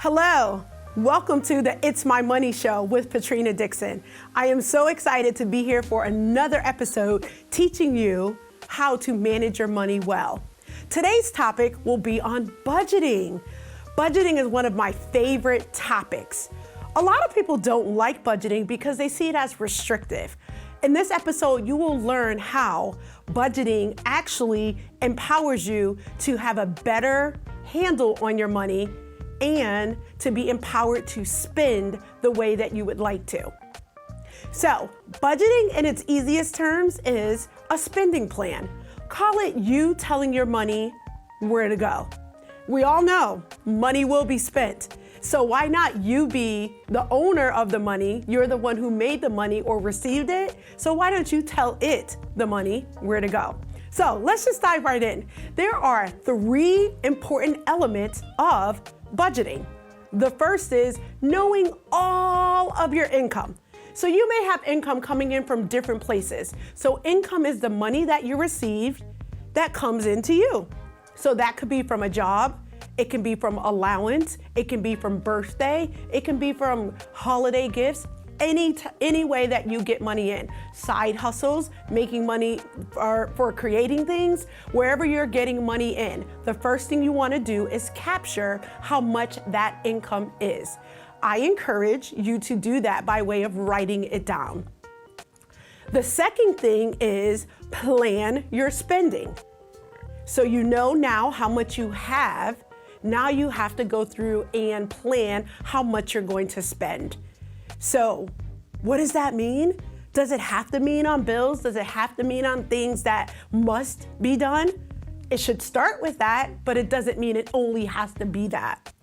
Hello, welcome to the It's My Money Show with Patrina Dixon. I am so excited to be here for another episode teaching you how to manage your money well. Today's topic will be on budgeting. Budgeting is one of my favorite topics. A lot of people don't like budgeting because they see it as restrictive. In this episode, you will learn how budgeting actually empowers you to have a better handle on your money and to be empowered to spend the way that you would like to. So, budgeting in its easiest terms is a spending plan. Call it you telling your money where to go. We all know money will be spent. So why not you be the owner of the money? You're the one who made the money or received it. So why don't you tell it, the money, where to go? So let's just dive right in. There are 3 important elements of budgeting. The first is knowing all of your income. So you may have income coming in from different places. So income is the money that you receive that comes into you. So that could be from a job, it can be from allowance, it can be from birthday, it can be from holiday gifts, any way that you get money in. Side hustles, making money for creating things, wherever you're getting money in, the first thing you want to do is capture how much that income is. I encourage you to do that by way of writing it down. The second thing is plan your spending. So you know now how much you have. Now you have to go through and plan how much you're going to spend. So what does that mean? Does it have to mean on bills? Does it have to mean on things that must be done? It should start with that, but it doesn't mean it only has to be that.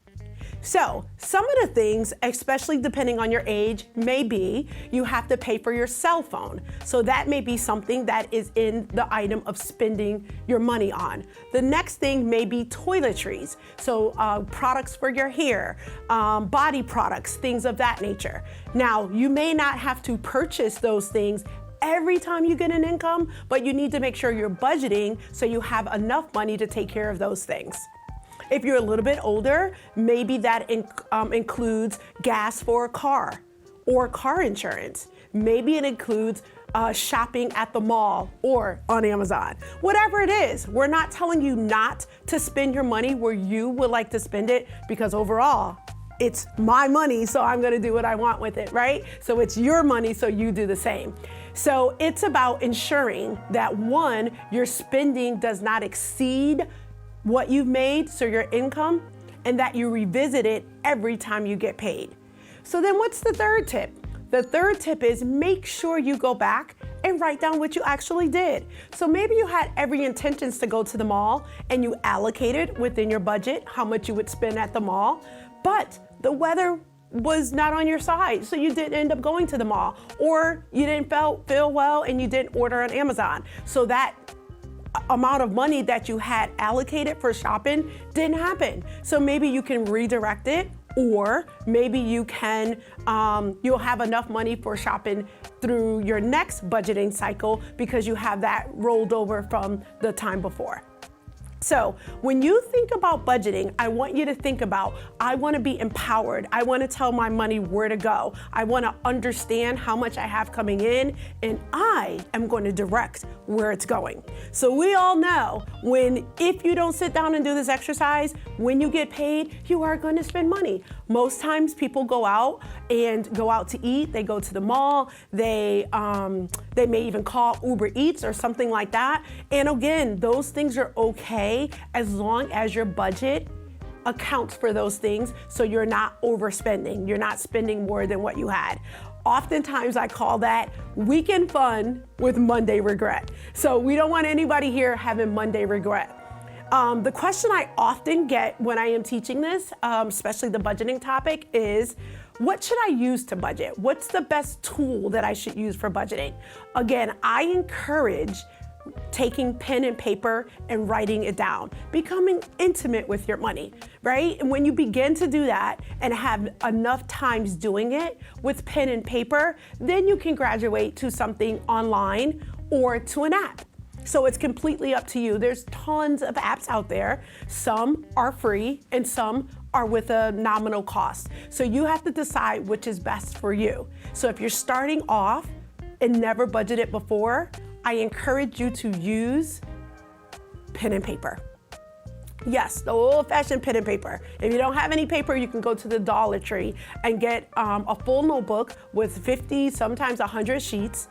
So some of the things, especially depending on your age, may be you have to pay for your cell phone. So that may be something that is in the item of spending your money on. The next thing may be toiletries. So products for your hair, body products, things of that nature. Now, you may not have to purchase those things every time you get an income, but you need to make sure you're budgeting so you have enough money to take care of those things. If you're a little bit older, maybe that includes gas for a car or car insurance. Maybe it includes shopping at the mall or on Amazon. Whatever it is, we're not telling you not to spend your money where you would like to spend it, because overall, it's my money, so I'm gonna do what I want with it, right? So it's your money, so you do the same. So it's about ensuring that, one, your spending does not exceed what you've made, so your income, and that you revisit it every time you get paid. So then what's the third tip? The third tip is make sure you go back and write down what you actually did. So maybe you had every intentions to go to the mall and you allocated within your budget how much you would spend at the mall, but the weather was not on your side, so you didn't end up going to the mall, or you didn't feel well and you didn't order on Amazon. So that amount of money that you had allocated for shopping didn't happen. So maybe you can redirect it, or maybe you can, you'll have enough money for shopping through your next budgeting cycle because you have that rolled over from the time before. So when you think about budgeting, I want you to think about, I want to be empowered. I want to tell my money where to go. I want to understand how much I have coming in, and I am going to direct where it's going. So we all know if you don't sit down and do this exercise, when you get paid, you are going to spend money. Most times people go out to eat. They go to the mall. They may even call Uber Eats or something like that. And again, those things are okay as long as your budget accounts for those things, so you're not overspending. You're not spending more than what you had. Oftentimes I call that weekend fun with Monday regret. So we don't want anybody here having Monday regret. The question I often get when I am teaching this, especially the budgeting topic, is what should I use to budget? What's the best tool that I should use for budgeting? Again, I encourage taking pen and paper and writing it down, becoming intimate with your money, right? And when you begin to do that and have enough times doing it with pen and paper, then you can graduate to something online or to an app. So it's completely up to you. There's tons of apps out there. Some are free and some are with a nominal cost. So you have to decide which is best for you. So if you're starting off and never budgeted before, I encourage you to use pen and paper. Yes, the old-fashioned pen and paper. If you don't have any paper, you can go to the Dollar Tree and get a full notebook with 50, sometimes 100 sheets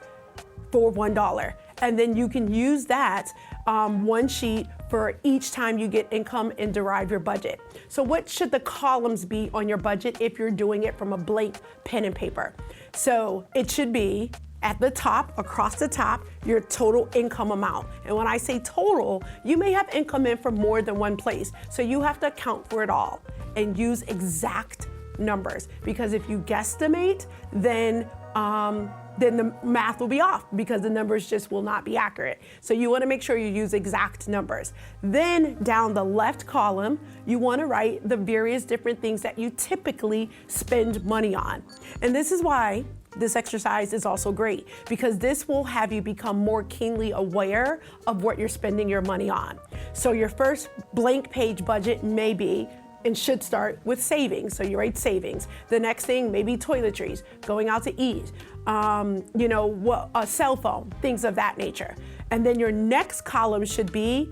for $1. And then you can use that one sheet for each time you get income and derive your budget. So what should the columns be on your budget if you're doing it from a blank pen and paper? So it should be at the top, across the top, your total income amount. And when I say total, you may have income in from more than one place. So you have to account for it all and use exact numbers. Because if you guesstimate, then the math will be off because the numbers just will not be accurate. So you want to make sure you use exact numbers. Then down the left column, you want to write the various different things that you typically spend money on. And this is why this exercise is also great, because this will have you become more keenly aware of what you're spending your money on. So your first blank page budget may be and should start with savings. So you write savings. The next thing, maybe toiletries, going out to eat, a cell phone, things of that nature. And then your next column should be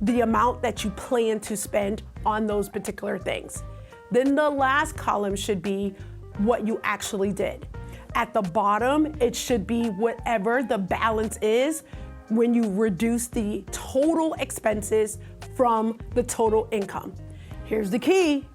the amount that you plan to spend on those particular things. Then the last column should be what you actually did. At the bottom, it should be whatever the balance is when you reduce the total expenses from the total income. Here's the key.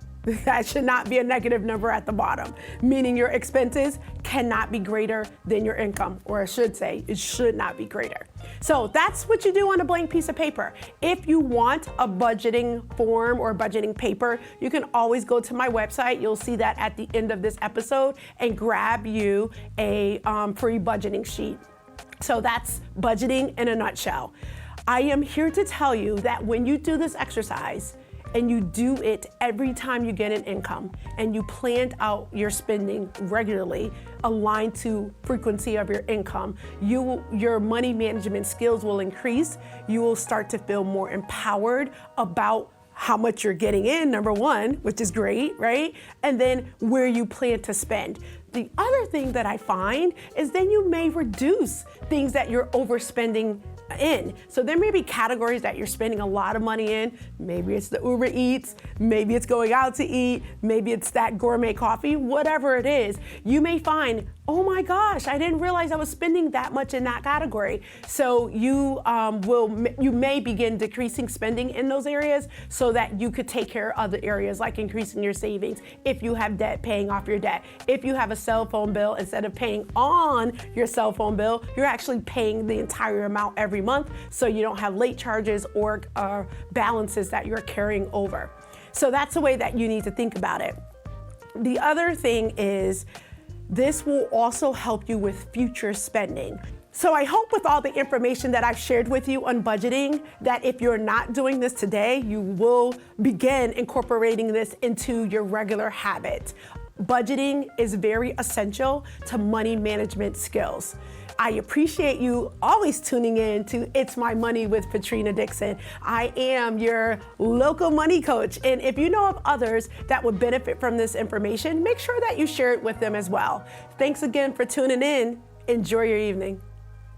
That should not be a negative number at the bottom, meaning your expenses cannot be greater than your income, or I should say, it should not be greater. So that's what you do on a blank piece of paper. If you want a budgeting form or budgeting paper, you can always go to my website. You'll see that at the end of this episode and grab you a free budgeting sheet. So that's budgeting in a nutshell. I am here to tell you that when you do this exercise, and you do it every time you get an income and you planned out your spending regularly aligned to frequency of your income, your money management skills will increase. You will start to feel more empowered about how much you're getting in, number one, which is great, right? And then where you plan to spend. The other thing that I find is then you may reduce things that you're overspending in. So there may be categories that you're spending a lot of money in. Maybe it's the Uber Eats, maybe it's going out to eat, maybe it's that gourmet coffee, whatever it is. You may find, oh my gosh, I didn't realize I was spending that much in that category. So you may begin decreasing spending in those areas so that you could take care of other areas like increasing your savings. If you have debt, paying off your debt. If you have a cell phone bill, instead of paying on your cell phone bill, you're actually paying the entire amount every month, so you don't have late charges or balances that you're carrying over. So that's the way that you need to think about it. The other thing is this will also help you with future spending. So I hope with all the information that I've shared with you on budgeting, that if you're not doing this today, you will begin incorporating this into your regular habit. Budgeting is very essential to money management skills. I appreciate you always tuning in to It's My Money with Patrina Dixon. I am your local money coach. And if you know of others that would benefit from this information, make sure that you share it with them as well. Thanks again for tuning in. Enjoy your evening.